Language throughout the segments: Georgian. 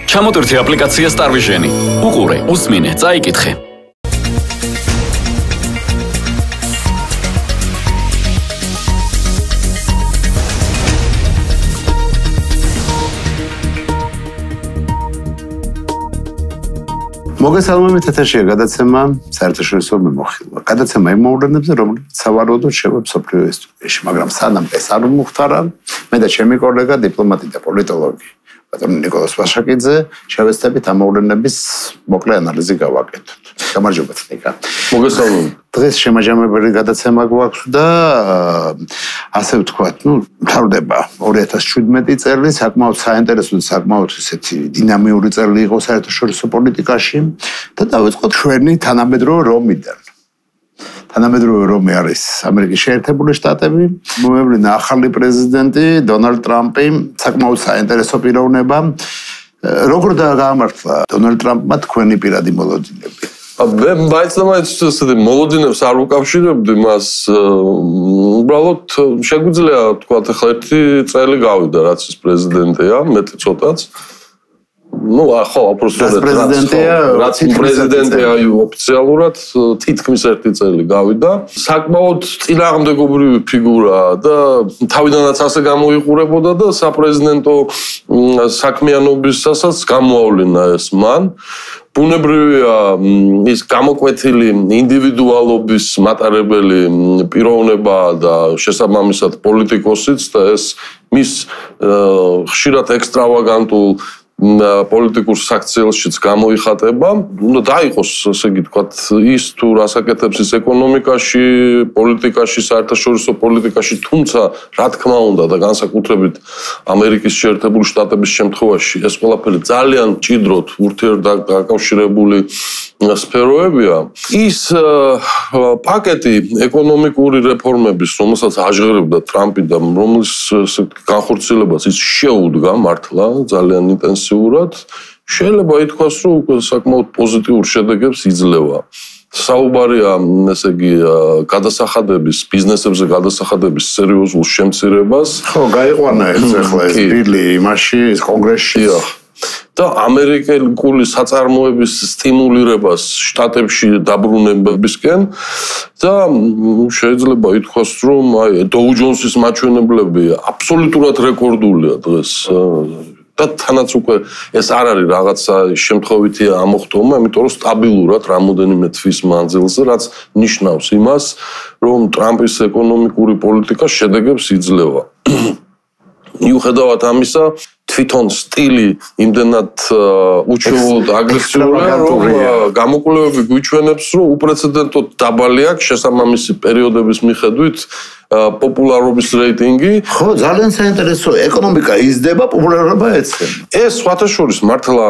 ჩამოტვირთი აპლიკაცია Starvision. უყურე, უსმინე, წაიკითხე. მოგესალმებით ეთერშია გადაცემა საერთაშორისო მიმოხილვა. გადაცემა იმ მოვლენებზე, რომელიც სავარაუდოდ შევა მსოფლიო ისტორიაში, მაგრამ სანამ ეს არ მოხდარა, მე და ჩემი კოლეგა დიპლომატი და პოლიტოლოგი ნიკოლოზ ვაშაკიძე შევეცდებით ამ მოვლენების მოკლე ანალიზი გავაკეთოთ. გამარჯობა ნიკა. მოგესალმებით. დღეს შემაჯამებელი გადაცემა გვაქვს და ასე ვთქვათ, მთავრდება 2017 წელი, საკმაოდ საინტერესო და საკმაოდ ისეთი დინამიური წელი იყო საერთაშორისო პოლიტიკაში და დავიწყოთ ჩვენი თანამედროვე რომიდან. თანამედროვე რომი არის ამერიკის შეერთებული შტატები, მოევლინა ახალი პრეზიდენტი დონალდ ტრამპი, საკმაოდ საინტერესო პიროვნება. როგორ გაამართლა დონალდ ტრამპმა თქვენი პირადი მოლოდინები? მე მაინც მოლოდინებს არ ვუკავშირებდი მას. უბრალოდ შეგვიძლია თქვა ახლა ერთი წელი გავიდა რაც ის პრეზიდენტია, მეტი ცოტაც. ხო, პრეზიდენტია, პრეზიდენტია ოფიციალურად თითქმის ერთი წელი გავიდა. საკმაოდ წინააღმდეგობრივი ფიგურაა და თავიდანაც ასე გამოიყურებოდა და საპრეზიდენტო საქმიანობისასაც გამოავლინა ეს მან. ბუნებრივია ის გამოკვეთილი ინდივიდუალობის მატარებელი პიროვნება და შესაბამისად პოლიტიკოსიც და ეს მის ხშირად ექსტრავაგანტულ პოლიტიკურ საქციელშიც გამოიხატება. უნდა დაიყოს, ასე იგი თქვათ, ის თუ რას აკეთებს ის ეკონომიკაში, პოლიტიკაში, საერთაშორისო პოლიტიკაში, თუმცა რა თქმა უნდა და განსაკუთრებით ამერიკის შეერთებული შტატების შემთხვევაში ეს ყველაფერი ძალიან მჭიდროდ ურთიერთდაკავშირებული სფეროებია. ის პაკეტი ეკონომიკური რეფორმების, რომელსაც აჟღერებდა ტრამპი და რომლის განხორციელებას ის შეუდგა მართლა ძალიან ინტენსიურად, შეიძლება ითქვას, რომ უკვე საკმაოდ პოზიტიურ შედეგებს იძლევა. საუბარია, ესე იგი, გადასახადების, ბიზნესებზე გადასახადების სერიოზულ შემცირებას. ხო, გაიყვანა ეს ახლა ეს ბილი იმაში, ეს კონგრესში. და ამერიკული საწარმოების სტიმულირებას შტატებში დაბრუნებებისკენ და შეიძლება ითქვას, რომ დოუ ჯონსის მაჩვენებლები აბსოლუტურად რეკორდულია დღეს. და თანაც უკვე ეს არ არის რაღაცა შემთხვევითი ამოხტომა, იმიტომ რომ სტაბილურად რამოდენიმე თვის მანძილზე, რაც ნიშნავს იმას, რომ ტრამპის ეკონომიკური პოლიტიკა შედეგებს იძლევა. მიუხედავად ამისა, თვითონ სტილი იმდენად უჩვეულოდ აგრესიულია, რომ გამოკვლევები გვიჩვენებს, რომ უპრეცედენტოდ დაბალი აქვს შესაბამისი პერიოდების მიხედვით პოპულარობის რეიტინგი. ხო, ძალიან საინტერესო, ეკონომიკა იზრდება, პოპულარობა ეცემა. ეს სხვათა შორის მართლა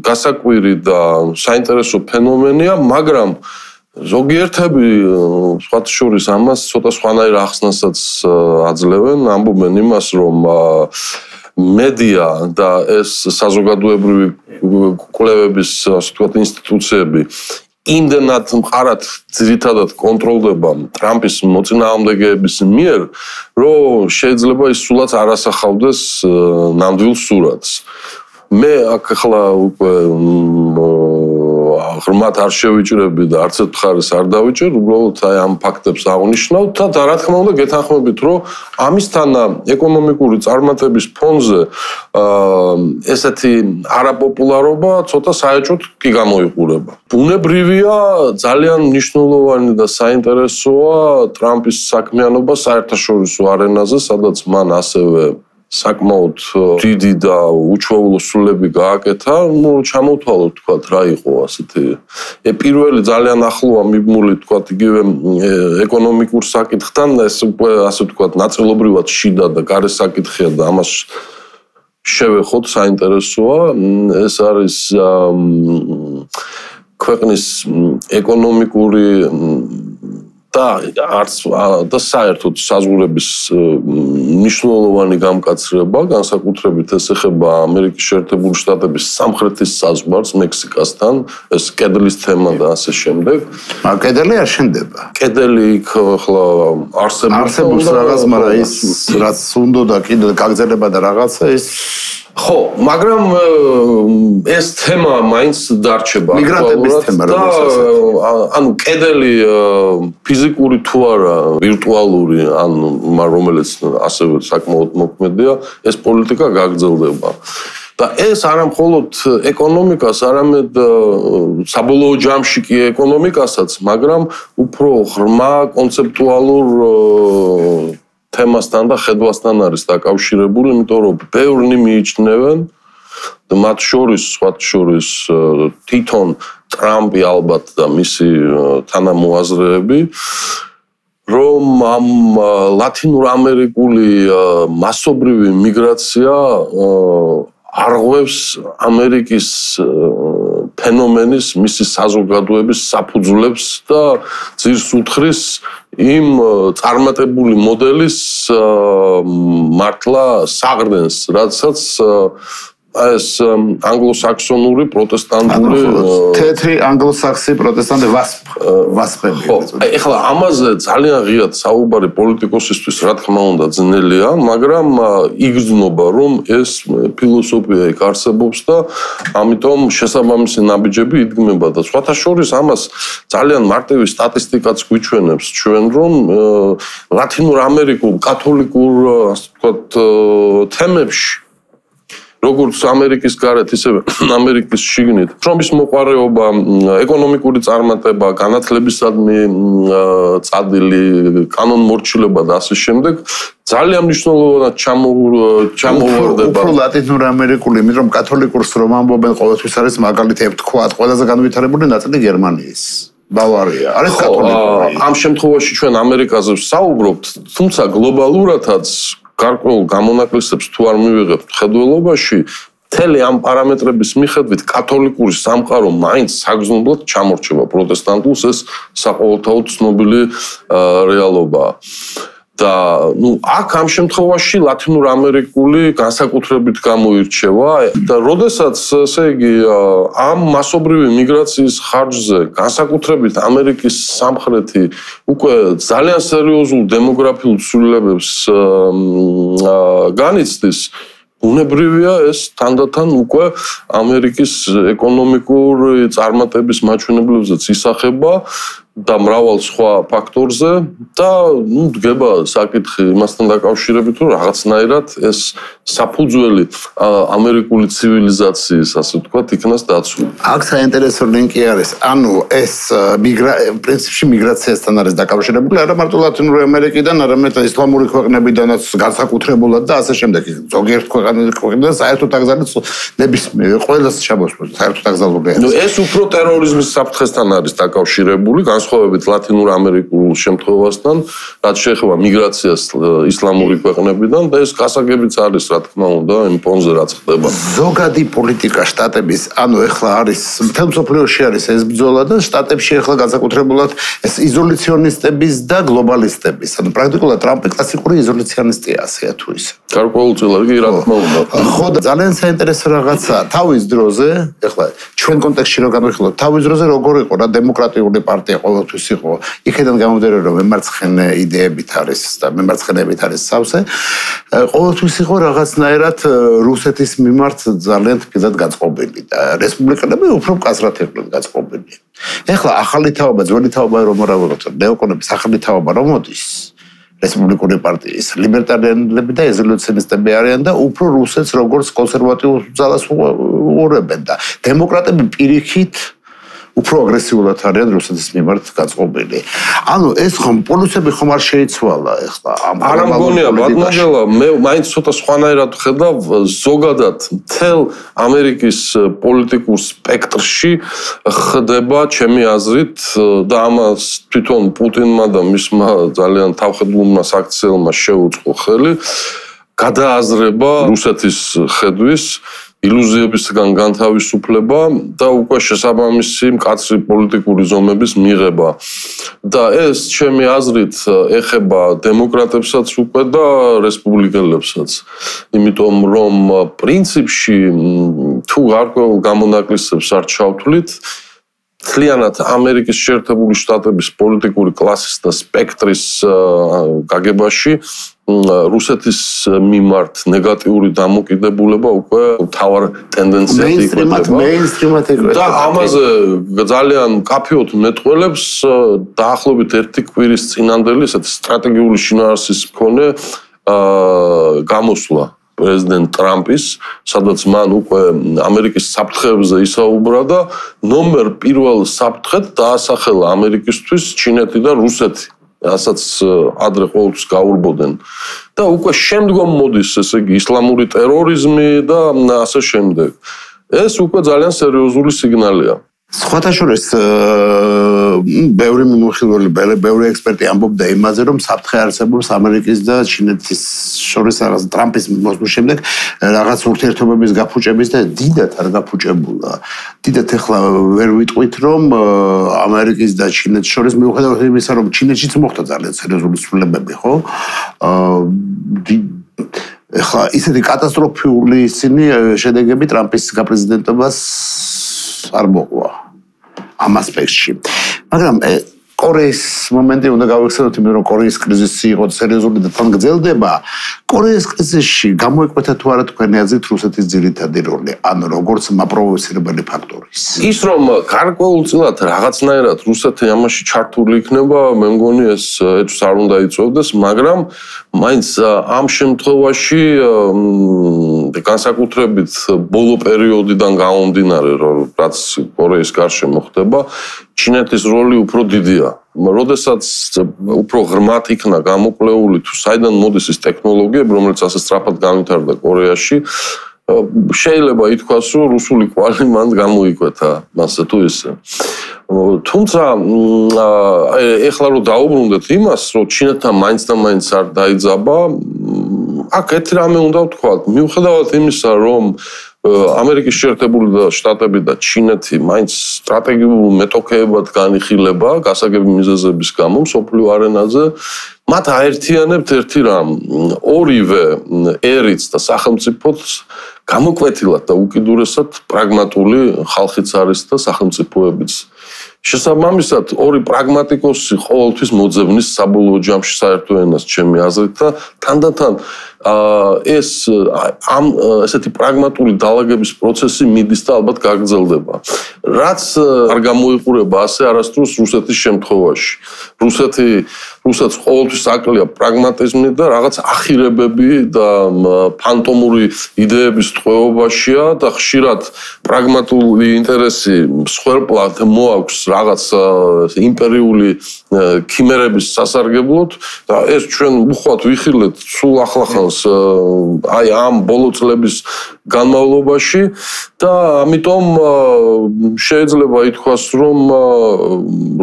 გასაკვირი და საინტერესო ფენომენია, მაგრამ ზოგიერთები სხვათა შორის ამას ცოტა სხვანაირ ახსნასაც აძლევენ, ამბობენ იმას, რომ მედია და ეს საზოგადოებრივი კვლევების, ასე ვთქვათ, ინსტიტუციები იმდენად მყარად ძირითადად კონტროლდება ტრამპის მოწინააღმდეგეების მიერ, რომ შეიძლება ის სულაც არ ასახავდეს ნამდვილ სურათს. მე აქ ახლა უკვე ღრმად არ შევიჭრები და არც ერთ მხარეს არ დავიჭერ, უბრალოდ ამ ფაქტებს აღნიშნავ და რა თქმა უნდა გეთანხმებით, რომ ამისთანა ეკონომიკური წარმატების ფონზე ესეთი არაპოპულარობა ცოტა საეჭვოდ კი გამოიყურება. ბუნებრივია, ძალიან მნიშვნელოვანი და საინტერესოა ტრამპის საქმიანობა საერთაშორისო არენაზე, სადაც მან ასევე საკმაოდ დიდი და უჩვეულო სულები გააკეთა. ჩამოვთვალოთ, თქვათ, რა იყო ასეთი პირველი ძალიან ახლოა მიბმული, თქვათ, იგივე ეკონომიკურ საკითხთან, ეს უკვე ასე ვთქვათ, ნაწილობრივად შიდა და გარე საკითხია და ამას შევეხოთ, საინტერესოა. ეს არის ქვეყნის ეკონომიკური და საერთოდ საზღვრების მნიშვნელოვანი გამკაცრება, განსაკუთრებით ეს ეხება ამერიკის შეერთებული შტატების სამხრეთის საზღვარს მექსიკასთან, ეს კედლის თემა და ასე შემდეგ. კედელი არ შენდება. კედელი იქ ახლა არსებობს რაღაც, მაგრამ ის რაც უნდა და კიდე გაგრძელება და რაღაცა ის ხო, მაგრამ ეს თემა მაინც დარჩება მიგრანტების თემა, ანუ კედელი ფიზიკური თუ არა, ვირტუალური, ანუ რომელიც ასევე საკმაოდ მოქმედია, ეს პოლიტიკა გაგრძელდება. და ეს არა მხოლოდ ეკონომიკას, არამედ საბოლოო ჯამში კი ეკონომიკასაც, მაგრამ უფრო ღრმა კონცეპტუალურ თემასთან და ხედვასთან არის დაკავშირებული, იმიტომ რომ ბევრნი მიიჩნევენ და მათ შორის, სხვათა შორის თვითონ ტრამპი ალბათ და მისი თანამოაზრეები, რომ ამ ლათინურ ამერიკული მასობრივი მიგრაცია არღვევს ამერიკის ფენომენის მისი საზოგადოების საფუძვლებს და ძირს უთხრის იმ წარმატებული მოდელის მართლა საღრდენს, რადგანაც ეს ანგლოსაქსონური პროტესტანტული თეთრი ანგლოსაქსი პროტესტანტი ვასპები. ეხლა ამაზე ძალიან ღიად საუბარი პოლიტიკოსისთვის რა თქმა უნდა ძნელია, მაგრამ იგრძნობა რომ ეს ფილოსოფია იქ არსებობს და ამიტომ შესაბამისი ნაბიჯები იდგმება და სხვათა შორის ამას ძალიან მარტივი სტატისტიკაც გვიჩვენებს ჩვენ რომ ლათინურ ამერიკულ კათოლიკურ ასე ვთქვათ თემებში როგორც ამერიკის გარეთ, ისევე ამერიკის შიგნით, შრომის მოყვარეობა, ეკონომიკური წარმატება, განათლებისადმი წადილი, კანონმორჩილება და ასე შემდეგ, ძალიან მნიშვნელოვნად ჩამოვარდება. უფრო ლათინურ ამერიკული, იმიტომ რომ კათოლიკურს რომ ამბობენ ყოველთვის არის მაგალითი ვთქვათ, ყველაზე განვითარებული ნაწილი გერმანიის. ბავარია, არის კათოლიკური. ამ შემთხვევაში ჩვენ ამერიკაზე ვსაუბრობთ, თუმცა გლობალურადაც გარკვეულ გამონაკლისებს თუ არ მივიღებთ ხედველობაში, მთელი ამ პარამეტრების მიხედვით კათოლიკური სამყარო მაინც საგრძნობლად ჩამორჩება პროტესტანტულს, ეს საყოველთაოდ ცნობილი რეალობაა. და აქ ამ შემთხვევაში ლათინურ ამერიკული განსაკუთრებით გამოირჩევა და როდესაც ესე იგი ამ მასობრივი მიგრაციის ხარჯზე განსაკუთრებით ამერიკის სამხრეთი უკვე ძალიან სერიოზულ დემოგრაფიულ ცვლილებებს განიცდის, უნებრივია ეს თანდათან უკვე ამერიკის ეკონომიკური წარმატების მაჩვენებლებზეც ისახება და მრავალ სხვა ფაქტორზე და დგება საკითხი იმასთან დაკავშირებით, რომ რაღაცნაირად ეს საფუძველი ამერიკული ცივილიზაციის, ასე ვთქვათ, იქნას დაცული. აქ საინტერესო ლინკი არის, ანუ ეს პრინციპში მიგრაციასთან არის დაკავშირებული, არა მარტო ლათინური ამერიკიდან, არამედ ისლამური ქვეყნებიდანაც განსაკუთრებულად და ასე შემდეგ. ზოგიერთ ქვეყნიდან საერთოდ აკრძალეს ნებისმიერ ყველას ჩამოსვლა, საერთოდ აკრძალულია. ეს უფრო ტერორიზმის საფრთხესთან არის დაკავშირებული, განსხვავებით ლათინურ ამერიკულ შემთხვევასთან, რაც შეეხება მიგრაციას ისლამური ქვეყნებიდან და ეს გასაგებიც არის, რა თქმა უნდა, იმ ფონზე რაც ხდება. ზოგადი პოლიტიკა შტატების, ანუ ეხლა არის მთელ მსოფლიოში არის ეს ბრძოლა და შტატებში ეხლა განსაკუთრებულად ეს იზოლაციონისტების და გლობალისტების, ანუ პრაქტიკულად ტრამპი კლასიკური იზოლაციონისტია, ასეა თუ ისე. გარკვეულწილად კი რა თქმა უნდა. ხო და ძალიან საინტერესო რაღაცა, თავის დროზე, ეხლა ჩვენ კონტექსტში რო განვიხილოთ, თავის დროზე როგორ იყო რა დემოკრატიული პარტია ყოველთვის იყო, იქიდან გამომდინარე რომ მემარცხენე იდეებით არის და მემარცხენეებით არის სავსე, ყოველთვის იყო რაღაცნაირად რუსეთის მიმართ ძალიან თბილად გაწყობილი და რესპუბლიკელები უფრო მკაცრად იყვნენ გაწყობილი. ეხლა ახალი თაობა, ძველი თაობა რომ არ ავიღოთ, ნეოკონების ახალი თაობა რომ მოდის რესპუბლიკური პარტიის ლიბერტარიანები და იზოლაციონისტები არიან და უფრო რუსეთს როგორც კონსერვატიულ ძალას უყურებენ და დემოკრატები პირიქით უფრო აგრესიულად არიან რუსეთის მიმართ გაწყობილი. ანუ ეს ხომ პოლუსები ხომ არ შეიცვალა ეხლა ამ არა მგონია, ბატონო, მე მაინც ცოტა სხვანაირად ვხედავ ზოგადად მთელ ამერიკის პოლიტიკურ სპექტრში ხდება ჩემი აზრით და ამას თვითონ პუტინმა და მისმა ძალიან თავხედულმა საქციელმა შეუწყო ხელი გადააზრება რუსეთის ხედვის ილუზიებისგან განთავისუფლება და უკვე შესაბამისი მკაცრი პოლიტიკური ზომების მიღება. და ეს ჩემი აზრით ეხება დემოკრატებსაც უკვე და რესპუბლიკელებსაც. იმიტომ რომ პრინციპში თუ გარკვეულ გამონაკლისებს არ ჩავთვლით, მთლიანად ამერიკის შეერთებული შტატების პოლიტიკური კლასის და სპექტრის გაგებაში რუსეთის მიმართ ნეგატიური დამოკიდებულება უკვე მთავარ ტენდენციად იკვეთება. და ამაზე ძალიან მკაფიოდ მეტყველებს დაახლოებით 1 კვირის წინანდელი ესეთი სტრატეგიული შინაარსის მქონე გამოსვლა პრეზიდენტ ტრამპის, სადაც მან უკვე ამერიკის საფრთხეებზე ისაუბრა და ნომერ პირველ საფრთხედ დაასახელა ამერიკისთვის ჩინეთი და რუსეთი. რასაც ადრე ყოველთვის გაურბოდნენ და უკვე შემდგომ მოდის ესე იგი ისლამური ტერორიზმი და ასე შემდეგ. ეს უკვე ძალიან სერიოზული სიგნალია. სხვათა შორის ბევრი მიმოხილველი, ბევრი ექსპერტი ამბობდა იმაზე, რომ საფრთხე არსებობს ამერიკის და ჩინეთის შორის რაღაც ტრამპის მოსვლის შემდეგ რაღაც ურთიერთობების გაფუჭების და დიდად არ გაფუჭებულა. დიდად ახლა ვერ ვიტყვით, რომ ამერიკის და ჩინეთის შორის მიუხედავად იმისა, რომ ჩინეთშიც მოხდა ძალიან სერიოზული ცვლილებები, ხო? ახლა ისეთი კატასტროფული ისინი შედეგები ტრამპის გაპრეზიდენტობას არ მოყვა ამ ასპექტში. მაგრამ კორეის მომენტი უნდა გავიხსენოთ, იმიტომ რომ კორეის კრიზისი იყო სერიოზული და თან გრძელდება. კორეის კრიზისში გამოიკვეთა თუ არა თქვენი აზრით რუსეთის ძირითადი როლი, ან როგორც მაპროვოცირებელი ფაქტორის? ის რომ გარკვეულწილად რაღაცნაირად რუსეთი ამაში ჩართული იქნება, მე მგონი ეს ეჭვს არ უნდა იწვევდეს, მაგრამ მაინც ამ შემთხვევაში განსაკუთრებით ბოლო პერიოდიდან გამომდინარე, რაც კორეის გარშემო ხდება, ჩინეთის როლი უფრო დიდია. როდესაც უფრო ღრმად იქნა გამოკვლეული თუ საიდან მოდის ეს ტექნოლოგიები, რომელიც ასე სწრაფად განვითარდა კორეაში, შეიძლება ითქვას, რომ რუსული კვალი მან გამოიკვეთა, ასე თუ ისე. თუმცა ეხლა რომ დაუბრუნდეთ იმას, რომ ჩინეთთან მაინც და მაინც არ დაიძაბა, აქ ერთი რამე უნდა ვთქვათ, მიუხედავად იმისა, რომ ამერიკის შეერთებული შტატები და ჩინეთი მაინც სტრატეგიულ მეტოქეებად განიხილება გასაგები მიზეზების გამო მსოფლიო არენაზე, მათ აერთიანებთ ერთი რამ, ორივე ერიც და სახელმწიფოც გამოკვეთილად და უკიდურესად პრაგმატული ხალხიც არის და სახელმწიფოებიც. შესაბამისად, ორი პრაგმატიკოსი ყოველთვის მოძებნის საბოლოო ჯამში საერთო ენას, ჩემი აზრით და თანდათან ეს ესეთი პრაგმატული დაალაგების პროცესი მიდის და ალბათ გაგრძელდება. რაც არ გამოიყურება ასე არასდროს რუსეთის შემთხვევაში. რუსეთს ყოველთვის აკლია პრაგმატიზმი და რაღაც ახირებები და ფანტომური იდეების ტყვეობაშია და ხშირად პრაგმატული ინტერესი მსხვერპლად მოაქვს რაღაც იმპერიული ქიმერების სასარგებლოდ და ეს ჩვენ უხვად ვიხილეთ სულ ახლახანს აი ამ ბოლო წლების განმავლობაში და ამიტომ შეიძლება ითქვას, რომ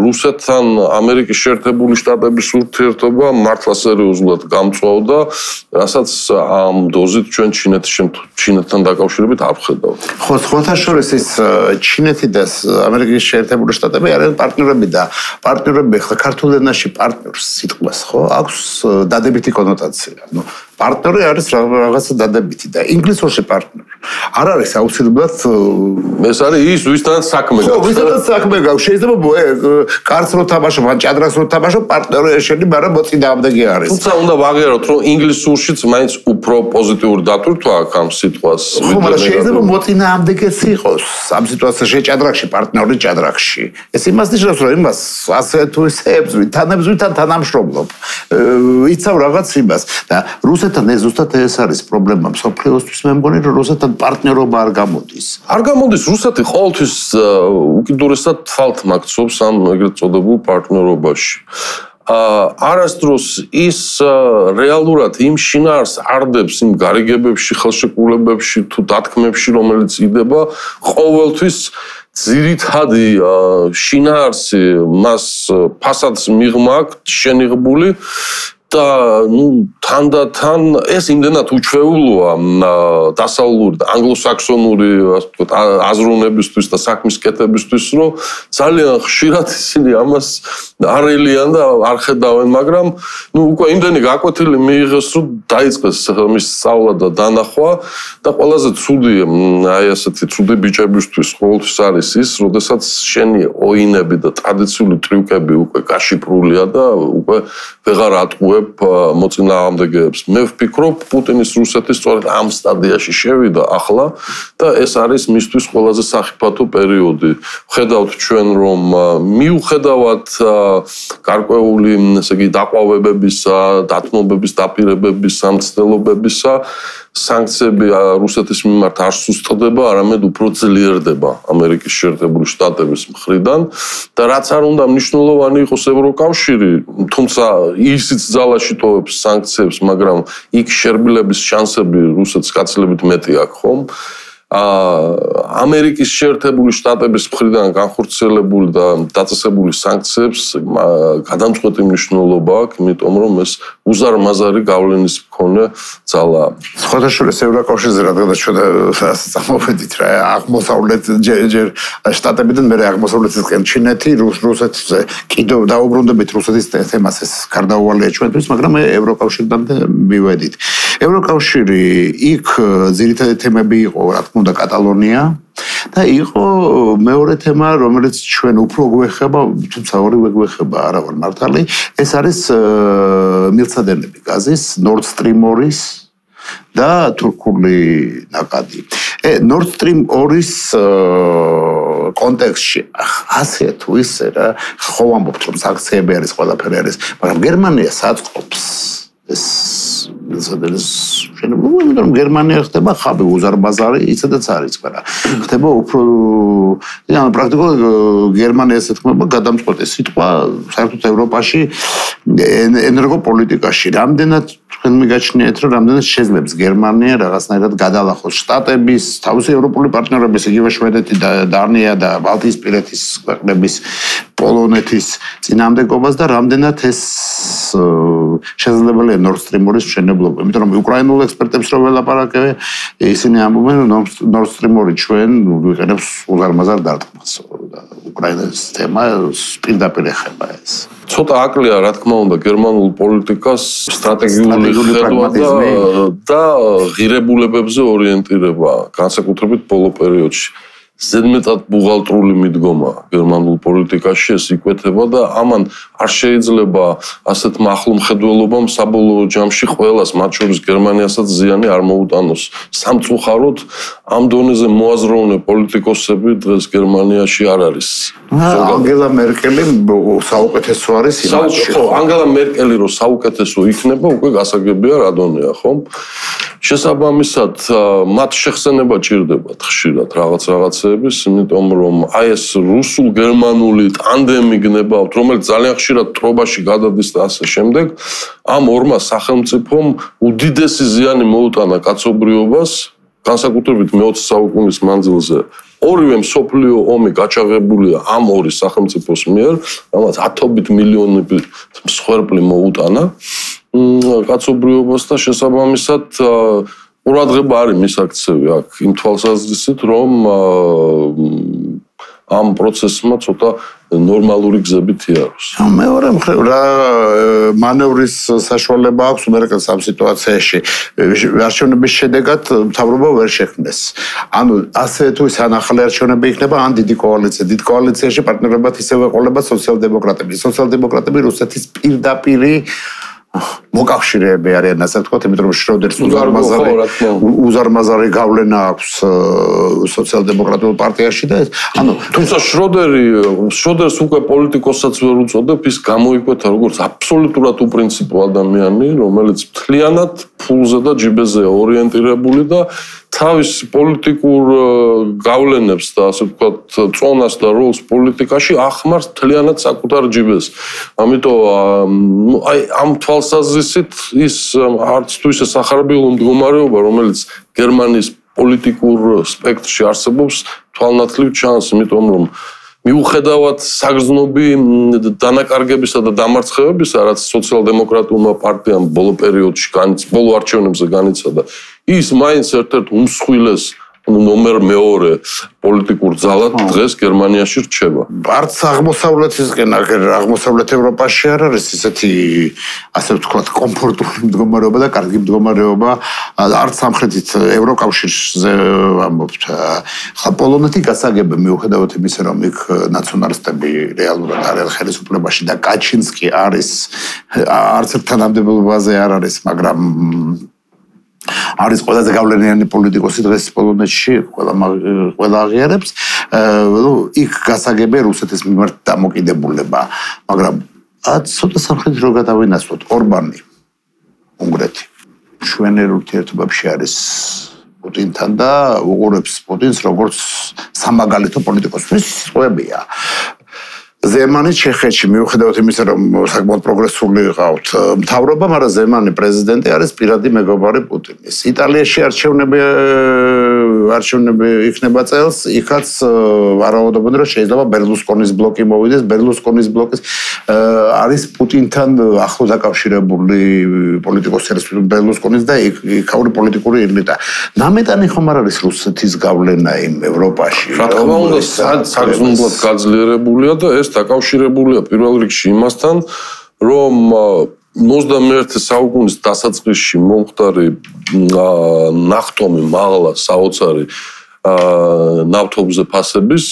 რუსეთთან ამერიკის შეერთებული შტატების ურთიერთობა მართლა სერიოზულად გამწვავდა, რასაც ამ დოზით ჩვენ ჩინეთთან დაკავშირებით არ ვხედავთ. ხო, სხვათა შორის ის ჩინეთი და ამერიკის შეერთებული შტატები არიან პარტნიორები და პარტნიორები ხა ქართულ ენაში პარტნიორს სიტყვას, ხო, აქვს დადებითი კონოტაცია. პარტნიორი არის რაღაცა დადებითი და ინგლისურში პარტნიორი არ არის აუცილებლად ეს არის ის ვისთან საქმე გაქვს. ხო, ვისთან საქმე გაქვს. შეიძლება კარს რო თამაშობ, ან ჭადრაკს რო თამაშობ, პარტნიორი ეშენი, მაგრამ მოწინააღმდეგე არის. თუმცა უნდა ვაღიაროთ, რომ ინგლისურშიც მაინც უფრო პოზიტიური დატვირთვა აქვს ამ სიტყვას. ხო, მაგრამ შეიძლება მოწინააღმდეგეც იყოს ამ სიტუაციაში ჭადრაკში, პარტნიორი ჭადრაკში. ეს იმას ნიშნავს, რომ იმას ასე თუ ისე თანამშრომლობ, თანამშრომლობ. იცავ რაღაც იმას და რუსეთთან ეს ზუსტად ეს არის პრობლემა მსოფლიოსთვის. მე მგონი, რომ რუსეთთან პარტნიორობა არ გამოდის. არ გამოდის. რუსეთი ყოველთვის უკიდურესად თვალთ მაქცობს ამ ეგრეთ წოდებულ პარტნიორობაში. არასდროს ის რეალურად იმ შინაარს არდებს იმ გარიგებებში, ხელშეკრულებებში თუ დათქმებში, რომელიც იდება, ყოველთვის ძირითადი შინაარსი მას ფასადს მიღმა აქვს შენიღბული და თანდათან ეს იმდენად უჩვეულოა დასავლური და ანგლოსაქსონური ასე ვთქვათ აზროვნებისთვის და საქმის კეთებისთვის, რომ ძალიან ხშირად ისინი ამას არ ელიან და არ ხედავენ, მაგრამ უკვე იმდენი გაკვეთილი მიიღეს, რომ დაიწყეს მის სწავლა და დანახვა და ყველაზე ცუდი აი ასეთი ცუდი ბიჭებისთვის ყოველთვის არის ის, როდესაც შენი ოინები და ტრადიციული ტრიუკები უკვე გაშიფრულია და უკვე ვეღარ ატყუებ მოწინააღმდეგეებს. მე ვფიქრობ, პუტინის რუსეთი სწორედ ამ სტადიაში შევიდა ახლა და ეს არის მისთვის ყველაზე სახიფათო პერიოდი. ვხედავთ ჩვენ, რომ მიუხედავად გარკვეული, ესე იგი, დაყვავებებისა, დათმობების, დაპირებების, სამცდელობებისა, სანქციები რუსეთის მიმართ არ სუსტდება, არამედ უფრო ძლიერდება ამერიკის შეერთებული შტატების მხრიდან და რაც არ უნდა მნიშვნელოვანი იყოს ევროკავშირი, თუმცა ისიც ძალაში ტოვებს სანქციებს, მაგრამ იქ შერბილების შანსები რუსეთს კაცლებით მეტი აქვს, ხომ? ამერიკის შეერთებული შტატების მხრიდან განხორციელებული და დაწესებული სანქციებს გადამწყვეტი მნიშვნელობა აქვს, იმიტომ რომ ეს უზარმაზარი გავლენის მქონე ძალაა. სხვადასხვა ევროკავშირზე რადგანაც ჩვენ წამოვედით რა, აღმოსავლეთ ჯერ შტატებიდან მე აღმოსავლეთისკენ ჩინეთი, რუსეთზე კიდევ დაუბრუნდებით რუსეთის თემას ეს გარდაუვალია ჩვენთვის, მაგრამ მე ევროკავშირიდან მივედით. ევროკავშირი იქ ძირითადი თემები იყო, რა თქმა უნდა, კატალონია და იყო მეორე თემა, რომელიც ჩვენ უფრო გვეხება, თუმცა ორივე გვეხება, არა ვარ მართალი, ეს არის მილსადენები გაზის, Nord Stream 2-ის და თურქული ნაკადი. Nord Stream 2-ის კონტექსტში ასე თუ ისე რა, ხო ამბობთ რომ სანქციები არის, ყველაფერი არის, მაგრამ გერმანიას აწყობს ეს მილსადენის შენობები, იმიტომ რომ გერმანია ხდება ხაბი უზარმაზარი, ისედაც არის, მაგრამ ხდება უფრო პრაქტიკულად გერმანიას ეთქმება გადამწყვეტი სიტყვა საერთოდ ევროპაში ენერგოპოლიტიკაში. რამდენად თქვენ მიგაჩნიეთ, რომ რამდენად შეძლებს გერმანია რაღაცნაირად გადალახოს შტატების, თავისი ევროპული პარტნიორების, იგივე შვედეთი და დანია და ბალტიისპირეთის ქვეყნების, პოლონეთის წინააღმდეგობას და რამდენად ეს შესაძლებელია Nord Stream 2-ის მშენებლობა. იმიტომ რომ უკრაინულ ექსპერტებს რო ველაპარაკებ, ისინი ამბობენ, რომ Nord Stream 2 ჩვენ ვიყენებს უზარმაზარ დარტყმას და უკრაინის თემა პირდაპირ ეხება ეს. ცოტა აკლია, რა თქმა უნდა, გერმანულ პოლიტიკას სტრატეგიული ხედვა და ღირებულებებზე ორიენტირება, განსაკუთრებით ბოლო პერიოდში. ზედმეტად ბუღალტრული მიდგომა გერმანულ პოლიტიკაში ეს იკვეთება და ამან არ შეიძლება ასეთმა ახლო მხედველობამ საბოლოო ჯამში ყველას, მათ შორის გერმანიასაც ზიანი არ მოუტანოს. სამწუხაროდ ამ დონეზე მოაზროვნე პოლიტიკოსები დღეს გერმანიაში არ არის. ანგელა მერკელი საუკეთესო არის იმაში. ხო, ანგელა მერკელი რო საუკეთესო იქნება, უკვე გასაგებია რა დონეა, ხო? შესაბამისად, მათ შეხსენება ჭირდებათ ხშირად რაღაცეების, იმიტომ რომ აი ეს რუსულ-გერმანული ტანდემი გნებავთ, რომელიც ძალიან ხშირად ტრობაში გადადის და ასე შემდეგ, ამ ორმა სახელმწიფომ უდიდესი ზიანი მოუტანა კაცობრიობას, განსაკუთრებით მე-20 საუკუნის მანძილზე. ორივე მსოფლიო ომი გაჩაღებულია ამ ორი სახელმწიფოს მიერ, რამაც ათობით მილიონები მსხვერპლი მოუტანა კაცობრიობას და შესაბამისად ყურადღება არის მისაქცევი აქ იმ თვალსაზრისით, რომ ამ პროცესმა ცოტა ნორმალური გზებით იაროს. მეორე მხრივ რა მანევრის საშუალება აქვს ამერიკას ამ სიტუაციაში. არჩევნების შედეგად მთავრობა ვერ შექმნეს. ანუ ასე თუ ის ახალი არჩევნები იქნება, ან დიდი კოალიცია. დიდ კოალიციაში პარტნიორებად ისევ ეყოლება სოციალ-დემოკრატები. სოციალ-დემოკრატები რუსეთის პირდაპირი მოკავშირეები არიან, ასე ვთქვათ, იმიტომ რომ შროდერს უზარმაზარი გავლენა აქვს სოციალ-დემოკრატიულ პარტიაში და ანუ თუმცა შროდერს უკვე პოლიტიკოსაც ვერ უწოდებ, ის გამოიკვეთა როგორც აბსოლუტურად უპრინციპო ადამიანი, რომელიც მთლიანად ფულზე და ჯიბეზეა ორიენტირებული და თავის პოლიტიკურ გავლენებს და ასე ვთქვათ, წონას და როლს პოლიტიკაში ახმარს მთლიანად საკუთარ ჯიბეს. ამიტომ აი ამ თვალსაზრისით ის არც თუ ისე სახარბიელო მდგომარეობა, რომელიც გერმანიის პოლიტიკურ სპექტრში არსებობს, თვალნათლივ ჩანს, იმიტომ რომ მიუხედავად საგრძნობი დანაკარგებისა და დამარცხებებისა, რაც სოციალ-დემოკრატიულმა პარტიამ ბოლო პერიოდში ბოლო არჩევნებზე განიცადა, ის მაინც ერთ-ერთ უმსხვილეს ნომერ მეორე პოლიტიკურ ძალად დღეს გერმანიაში რჩება. არც აღმოსავლეთისკენ, აღმოსავლეთ ევროპაში არ არის ისეთი, ასე ვთქვათ, კომფორტული მდგომარეობა და კარგი მდგომარეობა, არც სამხრეთით ევროკავშირზე ამბობთ. ხა პოლონეთი გასაგები მიუხედავად იმისა, რომ იქ ნაციონალისტები რეალურად არიან ხელისუფლებაში და კაჩინსკი არის არც ერთ თანამდებობაზე არ არის, მაგრამ არის ყველაზე გავლენიანი პოლიტიკოსი დღეს პოლონეთში, ყველა აღიარებს. იქ გასაგებია რუსეთის მიმართ დამოკიდებულება, მაგრამ ცოტა სამხრეთით რო გადავინაცვლოთ, ორბანი, უნგრეთი, ჩვენი ურთიერთობებში არის პუტინთან და უყურებს პუტინს როგორც სამაგალითო პოლიტიკოსს. ის სიტყვებია. ზემანი ჩეხეთში მიუხედავად იმისა, რომ საკმაოდ პროგრესული ყავთ მთავრობა, მაგრამ ზემანი პრეზიდენტი არის პირადი მეგობარი პუტინის. იტალიაში არჩევნები იქნება წელს, იქაც ვარაუდობენ, რომ შეიძლება ბერლუსკონის ბლოკი მოვიდეს. ბერლუსკონის ბლოკის არის პუტინთან ახლო დაკავშირებული პოლიტიკოსი არის ბერლუსკონის და იქაური პოლიტიკური ელიტა. ნამეტანი ხომ არ არის რუსეთის გავლენა იმ ევროპაში? რა თქმა უნდა, საგრძნობლად გაძლიერებულია და ეს დაკავშირებულია პირველ რიგში იმასთან, რომ 21 საუკუნის დასაწყისში მომხდარი ნახტომი მაღლა საოცარი ნავთობზე ფასების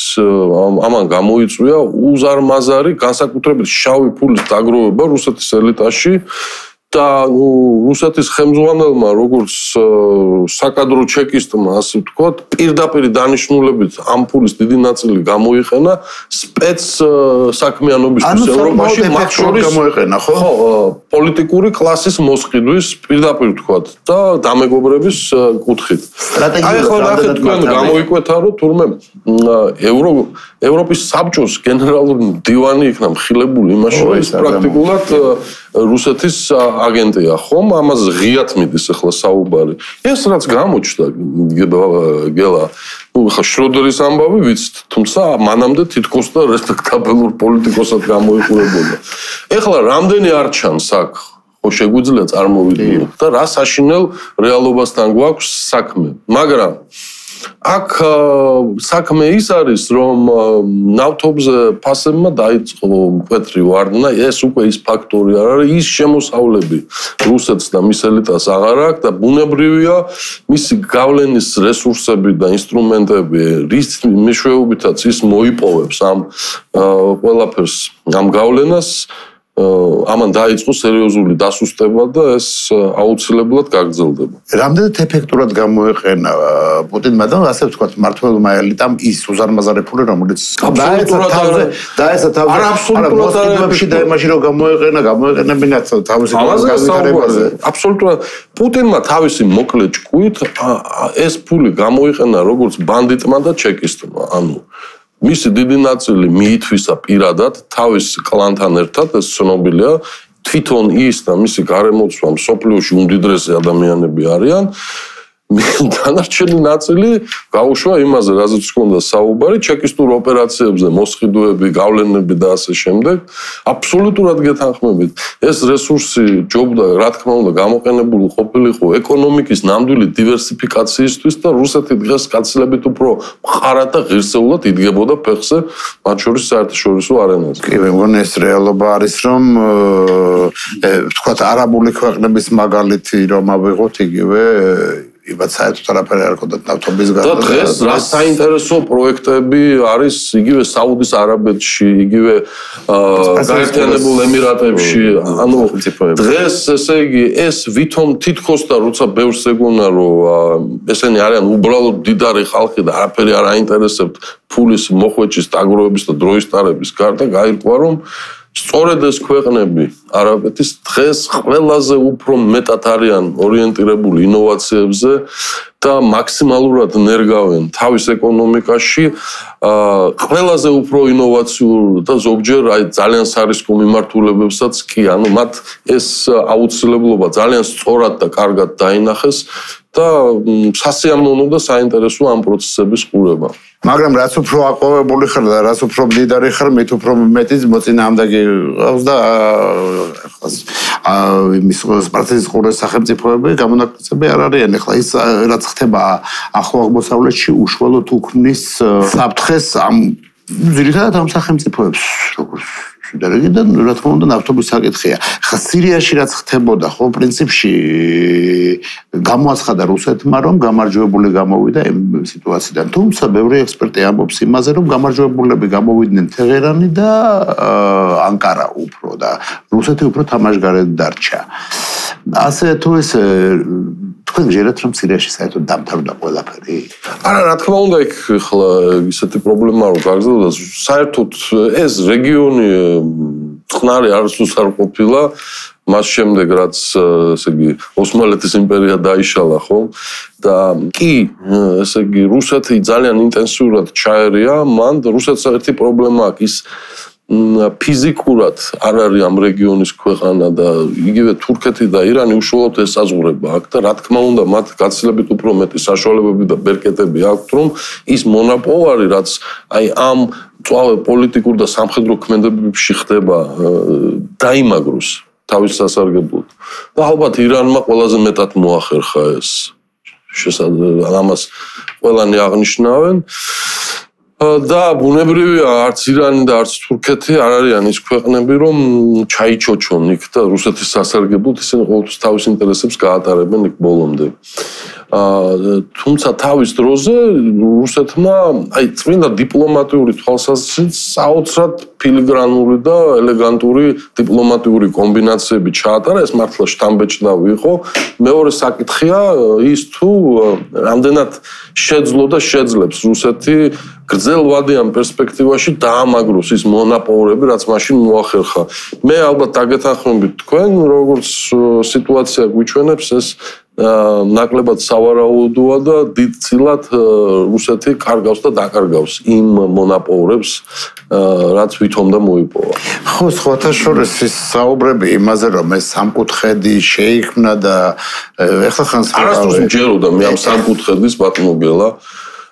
ამან გამოიწვია უზარმაზარი განსაკუთრებით შავი ფულის დაგროვება რუსეთის ელიტაში და რუსეთის ხელმძღვანელმა როგორც საკადრო ჩეკისტმა, ასე ვთქვათ, პირდაპირ დანიშნულებით ამ ფულის დიდი ნაწილი გამოიყენა სპეც საქმიანობისთვის ევროპაში, მათ შორის გამოიყენა, ხო? პოლიტიკური კლასის მოსყიდვის პირდაპირ ვთქვათ და დამეგობრების კუთხით. აი ხო ნახეთ თქვენ გამოიკვეთა რომ თურმე ევროპის საბჭოს გენერალური მდივანი იქნა მხილებული იმაში, რომ ის პრაქტიკულად რუსეთის აგენტია, ხომ? ამაზე ღიად მიდის ახლა საუბარი. ეს რაც გამოჩნდა გელა, ხა შროდერის ამბავი ვიცით, თუმცა მანამდე თითქოს და რესპექტაბელურ პოლიტიკოსად გამოიყურებოდა. ეხლა რამდენი არ ჩანს აქ, ხო შეგვიძლია წარმოვიდგინოთ და რა საშინელ რეალობასთან გვაქვს საქმე. მაგრამ აქ საქმე ის არის, რომ ნავთობზე ფასებმა დაიწყო მკვეთრი ვარდნა, ეს უკვე ის ფაქტორი არ არის, ის შემოსავლები რუსეთს და მის ელიტას აღარ აქვს და ბუნებრივია მისი გავლენის რესურსები და ინსტრუმენტები, რის მეშვეობითაც ის მოიპოვებს ამ ყველაფერს, ამ გავლენას, ამან დაიწყო სერიოზული დასუსტება და ეს აუცილებლად გაგრძელდება. რამდენად ეფექტურად გამოიყენა პუტინმა და ასე ვთქვათ მმართველმა ელიტამ ის უზარმაზარი ფული, რომელიც დაეცა თავზე და იმაში რომ გამოიყენებინათ თავისი განვითარებაზე. აბსოლუტურად პუტინმა თავისი მოკლე ჭკუით ეს ფული გამოიყენა როგორც ბანდიტმა და ჩეკისტმა, ანუ მისი დიდი ნაწილი მიითვისა პირადად თავის კლანთან ერთად, ეს ცნობილია, თვითონ ის და მისი გარემოცვა მსოფლიოში უმდიდრესი ადამიანები არიან. დანარჩენი ნაწილი გაუშვა იმაზე, რაზეც ჰქონდა საუბარი, ჩეკისტურ ოპერაციებზე, მოსყიდვები, გავლენები და ასე შემდეგ. აბსოლუტურად გეთანხმებით. ეს რესურსი ჯობდა, რა თქმა უნდა, გამოყენებული ყოფილიყო ეკონომიკის ნამდვილი დივერსიფიკაციისთვის და რუსეთი დღეს გაცილებით უფრო მყარად და ღირსეულად იდგებოდა ფეხზე, მათ შორის საერთაშორისო არენაზე. კი, მე მგონი ეს რეალობა არის, რომ ვთქვათ, არაბული ქვეყნების მაგალითი რომ ავიღოთ იგივე იბათ საერთოდ არაფერი არ ქონდათ ნავთობის გაზი. და დღეს რა საინტერესო პროექტები არის იგივე საუდის არაბეთში, იგივე გაერთიანებულ ემირატებში. ანუ დღეს ესე იგი ეს ვითომ თითქოს და როცა ბევრს ეგონა რომ ესენი არიან უბრალოდ დიდარი ხალხი და არაფერი არ აინტერესებთ ფულის მოხვეჭის, დაგროვების და დროის ტარების გარდა, გაირკვა რომ სწორედ ეს ქვეყნები არაბეთის დღეს ყველაზე უფრო მეტად არიან ორიენტირებული ინოვაციებზე და მაქსიმალურად ნერგავენ თავის ეკონომიკაში, ყველაზე უფრო ინოვაციურ და ზოგჯერ აი ძალიან სარისკო მიმართულებებსაც კი, ანუ მათ ეს აუცილებლობა ძალიან სწორად და კარგად დაინახეს და სასიამოვნო და საინტერესო ამ პროცესების ყურება. მაგრამ რაც უფრო აყვავებული ხარ და რაც უფრო მდიდარი ხარ, მით უფრო მეტი მოწინააღმდეგე ყავს და იმის სპარტიზის ყურეს სახელმწიფოები გამონაკლისები არ არიან. ეხლა ის რაც ხდება ახლო აღმოსავლეთში უშუალოდ უქმნის საფრთხეს ამ ძირითადად ამ სახელმწიფოებს როგორც და რა თქმა უნდა ნავთობის საკითხია. ხა სირიაში რაც ხდებოდა, ხო, პრინციპში გამოაცხადა რუსეთმა, რომ გამარჯვებული გამოვიდა იმ სიტუაციიდან. თუმცა ბევრი ექსპერტი ამბობს იმაზე, რომ გამარჯვებულები გამოვიდნენ თეღერანი და ანკარა უფრო და რუსეთი უფრო თამაშგარეთ დარჩა. ასე თუ ესე თქვენ გჯერათ რომ სირიაში საერთოდ დამთავრდა ყველაფერი? არა, რა თქმა უნდა, იქ ხლა ისეთი პრობლემა რო გაგრძელდა, საერთოდ ეს რეგიონი წყნარი არასდროს არ ყოფილა, მას შემდეგ რაც ესე იგი ოსმალეთის იმპერია დაიშალა, ხო? და კი, ესე იგი რუსეთი ძალიან ინტენსიურად ჩაერია, მან რუსეთს ერთი პრობლემა აქვს ის ფიზიკურად არ არის ამ რეგიონის ქვეყანა და იგივე თურქეთი და ირანი უშუალოდ ესაზღვრება აქ და რა თქმა უნდა მათ გაცილებით უფრო მეტი საშუალებები და ბერკეტები აქვთ რომ ის მონოპოლარი რაც აი ამ პოლიტიკურ და სამხედრო ქმედებებში ხდება დაიმაგროს თავის სასარგებლოდ და ალბათ ირანმა ყველაზე მეტად მოახერხა ეს ამას ყველანი აღნიშნავენ და ბუნებრივია არც ირანი და არც თურქეთი არ არიან ის ქვეყნები რომ ჩაიჩოჩონ იქ და რუსეთის სასარგებლოდ ისინი ყოველთვის თავის ინტერესებს გაატარებენ იქ ბოლომდე. თუმცა თავის დროზე რუსეთმა აი წმინდა დიპლომატიური თვალსაზრისით საოცრად ფილიგრანული და ელეგანტური დიპლომატიური კომბინაციები ჩაატარა ეს მართლა შთამბეჭდავი იყო. მეორე საკითხია ის თუ რამდენად შეძლო და შეძლებს რუსეთი გრძელვადიან პერსპექტივაში დაამაგროს ის მონოპოლები, რაც მაშინ მოახერხა. მე ალბათ დაგეთანხმებით თქვენ, როგორც სიტუაცია გვიჩვენებს, ეს ნაკლებად სავარაუდოა და დიდწილად რუსეთი კარგავს და დაკარგავს იმ მონოპოლებს, რაც ვითომ და მოიპოვა. ხო, სხვათა შორის ის საუბრები იმაზე, რომ ეს სამკუთხედი შეიქმნა და ეხლა ხანს არასდროს მჯეროდა მე ამ სამკუთხედის ბატონო გელა.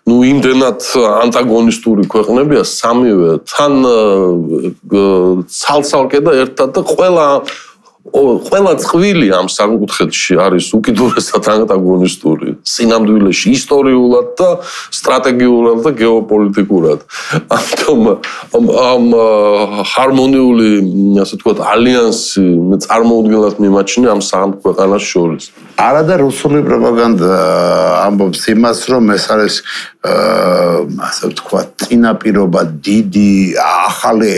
ნუ იმდენად ანტაგონისტური ქვეყნებია სამივე თან ცალ-ცალკე და ერთად და ყველა წყვილი ამ სამკუთხედში არის უკიდურესად ანტაგონისტური სინამდვილეში ისტორიულად და სტრატეგიულად და გეოპოლიტიკურად. ამიტომ ამ ჰარმონიული, ასე ვთქვათ, ალიანსი წარმოუდგენლად მიმაჩნია ამ სამ ქვეყანას შორის. არა და რუსული პროპაგანდა ამბობს იმას, რომ ეს არის ასე ვთქვათ, წინაპირობა დიდი ახალი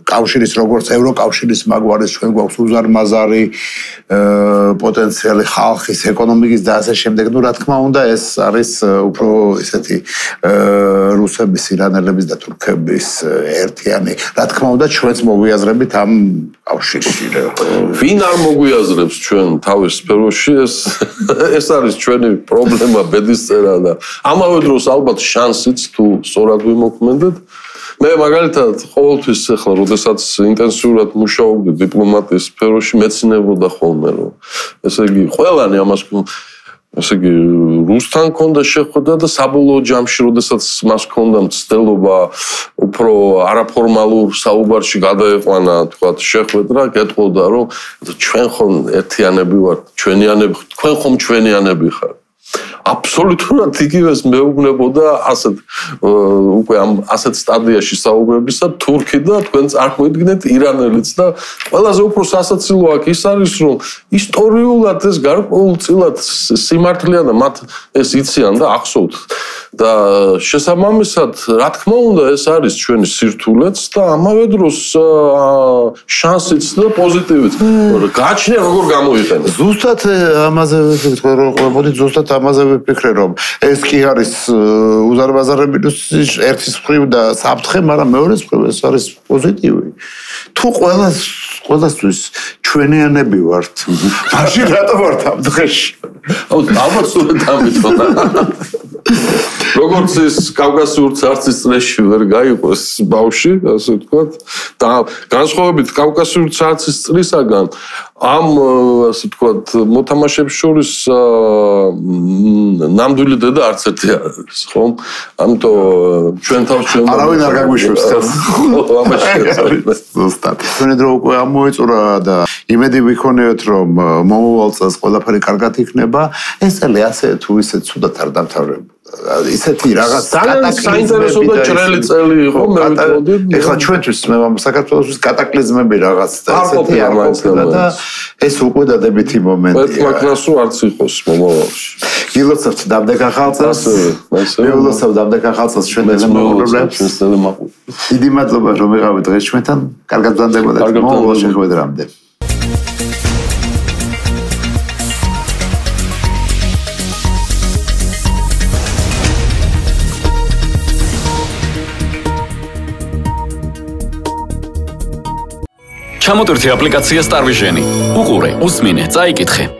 კავშირის როგორც ევროკავშირის მაგვარის ჩვენ გვაქვს უზარმაზარი პოტენციალი ხალხის ეკონომიკის და ასე შემდეგ. ნუ რა თქმა უნდა ეს არის უფრო ისეთი რუსების, ირანელების და თურქების ერთიანი. რა თქმა უნდა ჩვენც მოგვიაზრებით ამ კავშირში. ვინ არ მოგვიაზრებს ჩვენ თავის სფეროში ეს არის ჩვენი პრობლემა, ბედისწერა და ამავე დროს ალბათ შანსიც თუ სწორად ვიმოქმედეთ. მე მაგალითად ყოველთვის ახლა როდესაც ინტენსიურად მუშაობდი დიპლომატიის სფეროში მეცნებოდა ხოლმე რომ ესე იგი ყველანი ამას ესე იგი რუსთან ქონდა შეხვედრა და საბოლოო ჯამში როდესაც მას ქონდა მცდელობა უფრო არაფორმალურ საუბარში გადაეყვანა თქვათ შეხვედრა გეტყოდა რომ ჩვენ ხომ ერთიანები ვართ ჩვენიანები თქვენ ხომ ჩვენიანები ხართ აბსოლუტურად იგივეს მეუბნებოდა ასეთ უკვე ამ ასეთ სტადიაში საუბრებისა თურქი და თქვენ წარმოიდგინეთ ირანელიც და ყველაზე უფრო სასაცილო აქ ის არის რომ ისტორიულად ეს გარკვეულწილად სიმართლეა და მათ ეს იციან და ახსოვთ და შესაბამისად რა თქმა უნდა ეს არის ჩვენი სირთულეც და ამავე დროს შანსიც და პოზიტივიც გააჩნია როგორ გამოიყენოს ზუსტად ამაზე ვთქვი რომ ზუსტად ამაზე ვიფიქრე რომ ეს კი არის უზარმაზარების ერთის მხრივ და საფრთხე, მაგრამ მეორეს მხრივ ეს არის პოზიტივი. თუ ყველასთვის ჩვენიანები ვართ, მაშინ რატო ვართ ამ დღეში? ალბათ სწორედ ამიტომ. როგორც ის კავკასიურ ცარცის წრეში ვერ გაიყოს ბავში, ასე ვთქვათ, და განსხვავებით კავკასიურ ცარცის წრისაგან ამ ასე ვთქვათ მოთამაშეებს შორის ნამდვილი დედა არც ერთი არ არის, ხო? ამიტომ ჩვენ თავს ჩვენ არავინ არ გაგვიშვებს ხელს. ზუსტად. თქვენი დრო უკვე ამოიწურა და იმედი ვიქონიოთ, რომ მომავალ წელს ყველაფერი კარგად იქნება. ეს წელი ასე თუ ისე ცუდად არ დამთავრებულა. ისეთი რაღაც საინტერესო და ჭრელი წელი იყო, მე ვიტყოდი. ეხლა ჩვენთვის საქართველოსთვის კატაკლიზმები რაღაც და ესეთი არ მოხდა და ეს უკვე დადებითი მომენტია. მაკნასო არც იყოს მომავალში. გილოცავთ დამდეგა ხალწას. მე ვილოცავ დამდეგა ხალწას ჩვენ დემოკრატებს. დიდი მადლობა რომ ვიყავით დღეს ჩვენთან. კარგად ბრძანდება და მომავალ შეხვედრამდე. ჩამოტვირთი აპლიკაცია Starvision. უყურე, უსმინე, წაიკითხე.